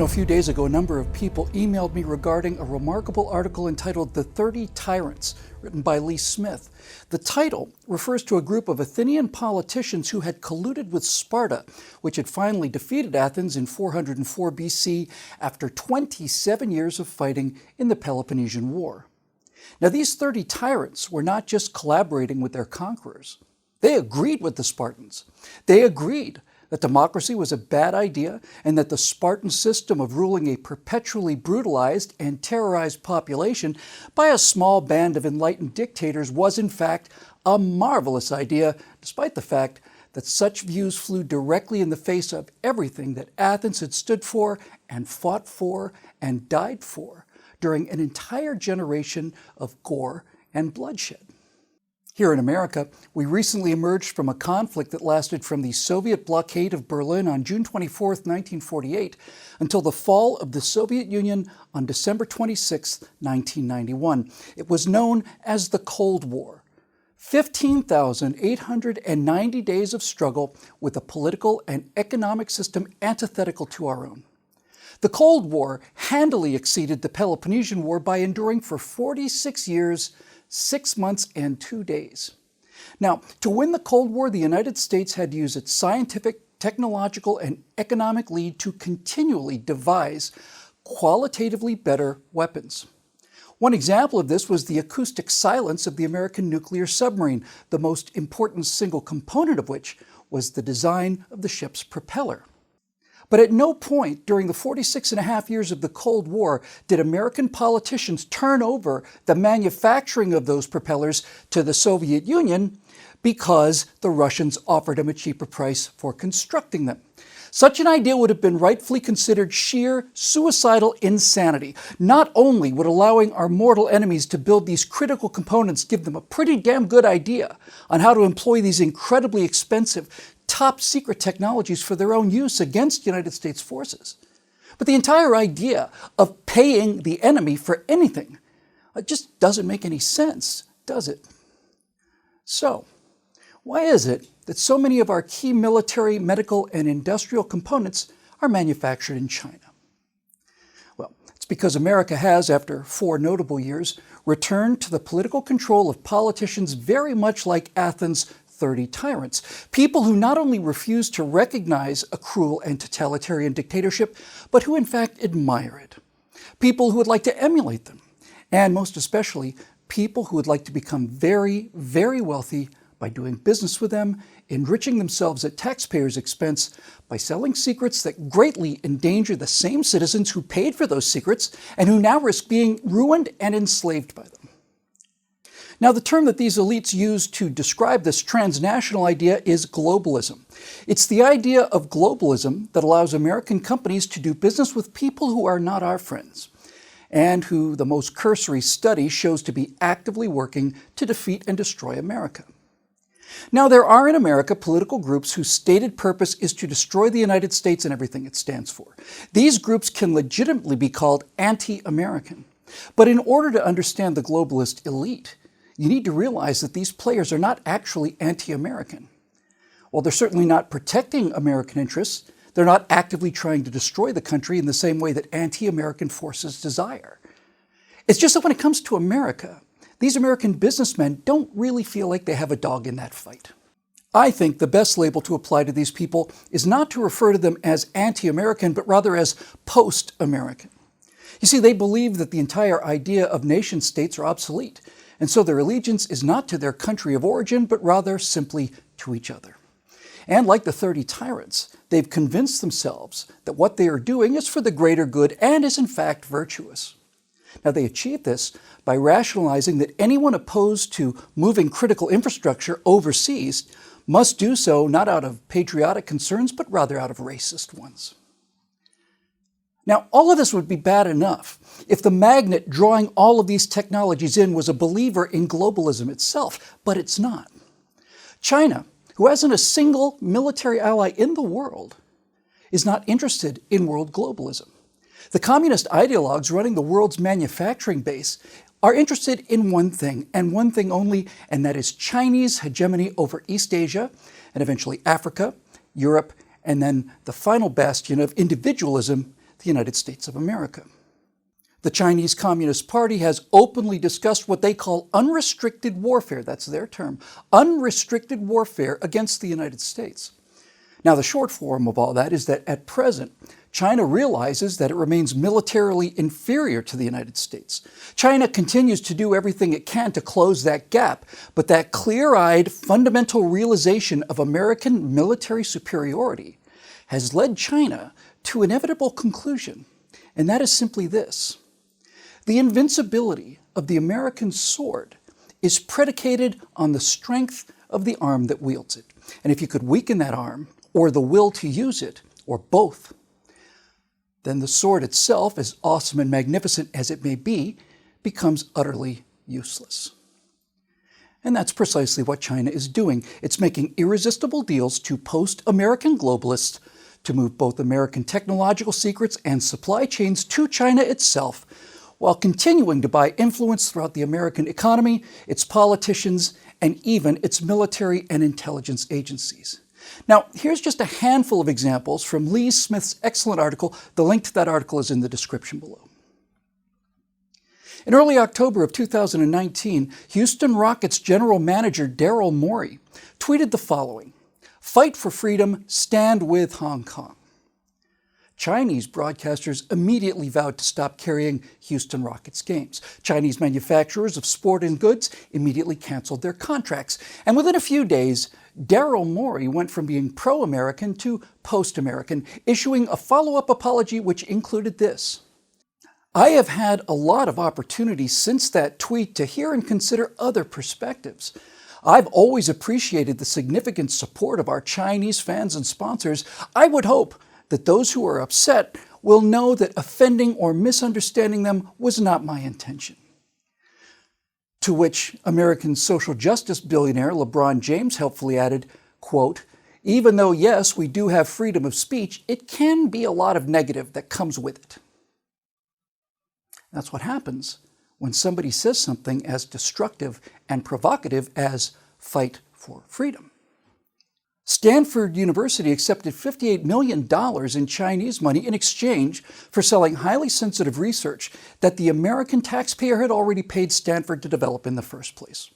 A few days ago, a number of people emailed me regarding a remarkable article entitled "The 30 Tyrants," written by Lee Smith. The title refers to a group of Athenian politicians who had colluded with Sparta, which had finally defeated Athens in 404 BC after 27 years of fighting in the Peloponnesian War. Now, these 30 tyrants were not just collaborating with their conquerors. They agreed with the Spartans. They agreed that democracy was a bad idea and that the Spartan system of ruling a perpetually brutalized and terrorized population by a small band of enlightened dictators was in fact a marvelous idea, despite the fact that such views flew directly in the face of everything that Athens had stood for and fought for and died for during an entire generation of gore and bloodshed. Here in America, we recently emerged from a conflict that lasted from the Soviet blockade of Berlin on June 24, 1948, until the fall of the Soviet Union on December 26, 1991. It was known as the Cold War. 15,890 days of struggle with a political and economic system antithetical to our own. The Cold War handily exceeded the Peloponnesian War by enduring for 46 years, 6 months, and 2 days. Now, to win the Cold War, the United States had to use its scientific, technological, and economic lead to continually devise qualitatively better weapons. One example of this was the acoustic silence of the American nuclear submarine, the most important single component of which was the design of the ship's propeller. But at no point during the 46 and a half years of the Cold War did American politicians turn over the manufacturing of those propellers to the Soviet Union because the Russians offered them a cheaper price for constructing them. Such an idea would have been rightfully considered sheer suicidal insanity. Not only would allowing our mortal enemies to build these critical components give them a pretty damn good idea on how to employ these incredibly expensive, top-secret technologies for their own use against United States forces, but the entire idea of paying the enemy for anything just doesn't make any sense, does it? So, why is it that so many of our key military, medical, and industrial components are manufactured in China? Well, it's because America has, after 4 notable years, returned to the political control of politicians very much like Athens' 30 tyrants, people who not only refuse to recognize a cruel and totalitarian dictatorship, but who in fact admire it. People who would like to emulate them, and most especially, people who would like to become very, very wealthy by doing business with them, enriching themselves at taxpayers' expense by selling secrets that greatly endanger the same citizens who paid for those secrets and who now risk being ruined and enslaved by them. Now, the term that these elites use to describe this transnational idea is globalism. It's the idea of globalism that allows American companies to do business with people who are not our friends, and who the most cursory study shows to be actively working to defeat and destroy America. Now, there are in America political groups whose stated purpose is to destroy the United States and everything it stands for. These groups can legitimately be called anti-American. But in order to understand the globalist elite, you need to realize that these players are not actually anti-American. While they're certainly not protecting American interests, they're not actively trying to destroy the country in the same way that anti-American forces desire. It's just that when it comes to America, these American businessmen don't really feel like they have a dog in that fight. I think the best label to apply to these people is not to refer to them as anti-American, but rather as post-American. You see, they believe that the entire idea of nation-states are obsolete, and so their allegiance is not to their country of origin, but rather simply to each other. And like the 30 tyrants, they've convinced themselves that what they are doing is for the greater good and is in fact virtuous. Now, they achieve this by rationalizing that anyone opposed to moving critical infrastructure overseas must do so not out of patriotic concerns, but rather out of racist ones. Now, all of this would be bad enough if the magnet drawing all of these technologies in was a believer in globalism itself, but it's not. China, who hasn't a single military ally in the world, is not interested in world globalism. The communist ideologues running the world's manufacturing base are interested in one thing, and one thing only, and that is Chinese hegemony over East Asia, and eventually Africa, Europe, and then the final bastion of individualism, the United States of America. The Chinese Communist Party has openly discussed what they call unrestricted warfare, that's their term, unrestricted warfare against the United States. Now, the short form of all that is that at present, China realizes that it remains militarily inferior to the United States. China continues to do everything it can to close that gap, but that clear-eyed, fundamental realization of American military superiority has led China to an inevitable conclusion, and that is simply this. The invincibility of the American sword is predicated on the strength of the arm that wields it. And if you could weaken that arm, or the will to use it, or both, then the sword itself, as awesome and magnificent as it may be, becomes utterly useless. And that's precisely what China is doing. It's making irresistible deals to post-American globalists to move both American technological secrets and supply chains to China itself, while continuing to buy influence throughout the American economy, its politicians, and even its military and intelligence agencies. Now, here's just a handful of examples from Lee Smith's excellent article. The link to that article is in the description below. In early October of 2019, Houston Rockets general manager Daryl Morey tweeted the following: "Fight for freedom, stand with Hong Kong." Chinese broadcasters immediately vowed to stop carrying Houston Rockets games. Chinese manufacturers of sporting goods immediately canceled their contracts. And within a few days, Daryl Morey went from being pro-American to post-American, issuing a follow-up apology which included this: "I have had a lot of opportunity since that tweet to hear and consider other perspectives. I've always appreciated the significant support of our Chinese fans and sponsors. I would hope that those who are upset will know that offending or misunderstanding them was not my intention." To which American social justice billionaire LeBron James helpfully added, quote, "Even though, yes, we do have freedom of speech, it can be a lot of negative that comes with it." That's what happens when somebody says something as destructive and provocative as fight for freedom. Stanford University accepted $58 million in Chinese money in exchange for selling highly sensitive research that the American taxpayer had already paid Stanford to develop in the first place.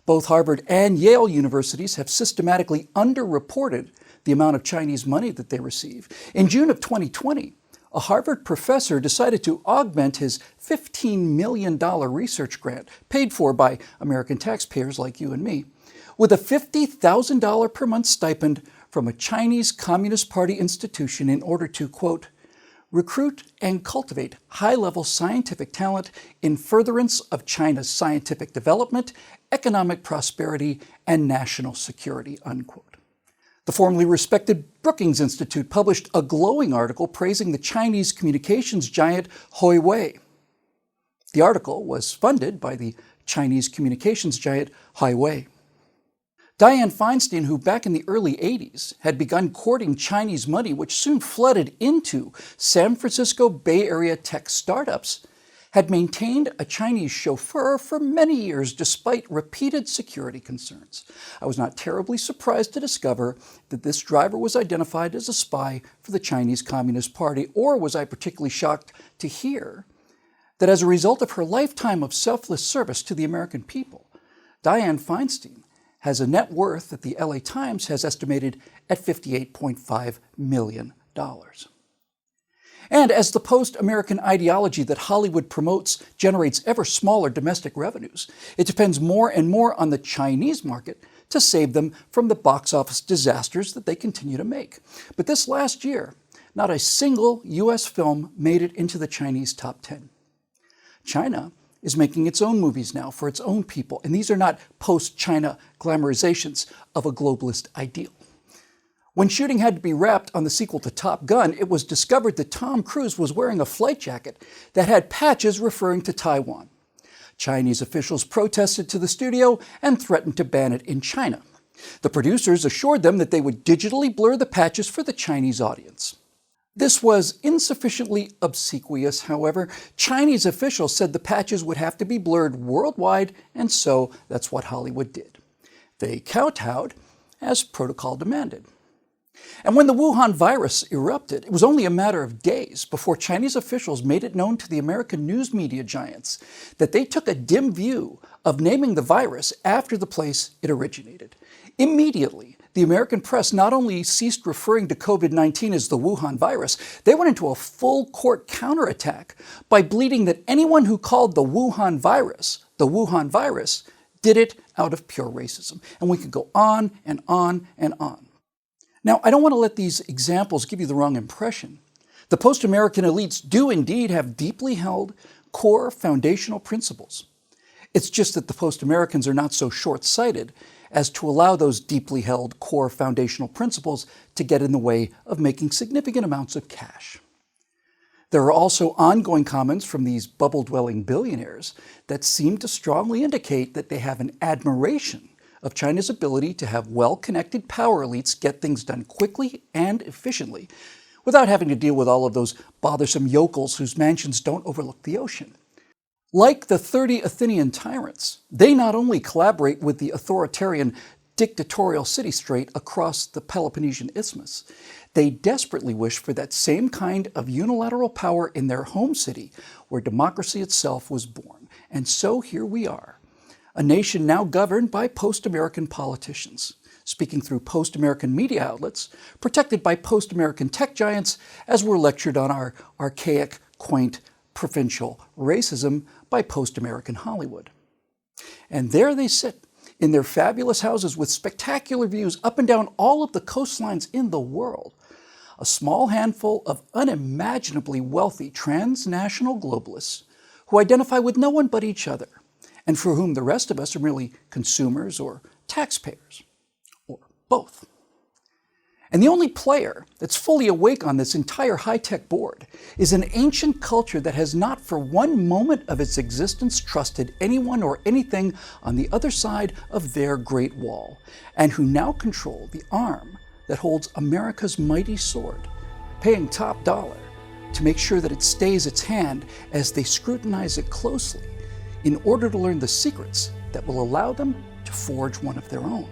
Both Harvard and Yale universities have systematically underreported the amount of Chinese money that they receive. In June of 2020, a Harvard professor decided to augment his $15 million research grant, paid for by American taxpayers like you and me, with a $50,000 per month stipend from a Chinese Communist Party institution in order to, quote, "recruit and cultivate high-level scientific talent in furtherance of China's scientific development, economic prosperity, and national security," unquote. The formerly respected Brookings Institute published a glowing article praising the Chinese communications giant Huawei. The article was funded by the Chinese communications giant Huawei. Dianne Feinstein, who back in the early 80s had begun courting Chinese money, which soon flooded into San Francisco Bay Area tech startups, had maintained a Chinese chauffeur for many years despite repeated security concerns. I was not terribly surprised to discover that this driver was identified as a spy for the Chinese Communist Party, or was I particularly shocked to hear that as a result of her lifetime of selfless service to the American people, Dianne Feinstein has a net worth that the LA Times has estimated at $58.5 million. And as the post-American ideology that Hollywood promotes generates ever smaller domestic revenues, it depends more and more on the Chinese market to save them from the box office disasters that they continue to make. But this last year, not a single U.S. film made it into the Chinese top 10. China is making its own movies now for its own people, and these are not post-China glamorizations of a globalist ideal. When shooting had to be wrapped on the sequel to Top Gun, it was discovered that Tom Cruise was wearing a flight jacket that had patches referring to Taiwan. Chinese officials protested to the studio and threatened to ban it in China. The producers assured them that they would digitally blur the patches for the Chinese audience. This was insufficiently obsequious, however. Chinese officials said the patches would have to be blurred worldwide, and so that's what Hollywood did. They kowtowed as protocol demanded. And when the Wuhan virus erupted, it was only a matter of days before Chinese officials made it known to the American news media giants that they took a dim view of naming the virus after the place it originated. Immediately, the American press not only ceased referring to COVID-19 as the Wuhan virus, they went into a full-court counterattack by bleating that anyone who called the Wuhan virus, did it out of pure racism. And we could go on and on and on. Now, I don't want to let these examples give you the wrong impression. The post-American elites do indeed have deeply held core foundational principles. It's just that the post-Americans are not so short-sighted as to allow those deeply held core foundational principles to get in the way of making significant amounts of cash. There are also ongoing comments from these bubble-dwelling billionaires that seem to strongly indicate that they have an admiration of China's ability to have well-connected power elites get things done quickly and efficiently without having to deal with all of those bothersome yokels whose mansions don't overlook the ocean. Like the 30 Athenian tyrants, they not only collaborate with the authoritarian dictatorial city-state across the Peloponnesian Isthmus, they desperately wish for that same kind of unilateral power in their home city where democracy itself was born. And so here we are, a nation now governed by post-American politicians, speaking through post-American media outlets, protected by post-American tech giants, as we're lectured on our archaic, quaint, provincial racism by post-American Hollywood. And there they sit in their fabulous houses with spectacular views up and down all of the coastlines in the world, a small handful of unimaginably wealthy transnational globalists who identify with no one but each other, and for whom the rest of us are merely consumers or taxpayers, or both. And the only player that's fully awake on this entire high-tech board is an ancient culture that has not for one moment of its existence trusted anyone or anything on the other side of their Great Wall, and who now control the arm that holds America's mighty sword, paying top dollar to make sure that it stays its hand as they scrutinize it closely in order to learn the secrets that will allow them to forge one of their own.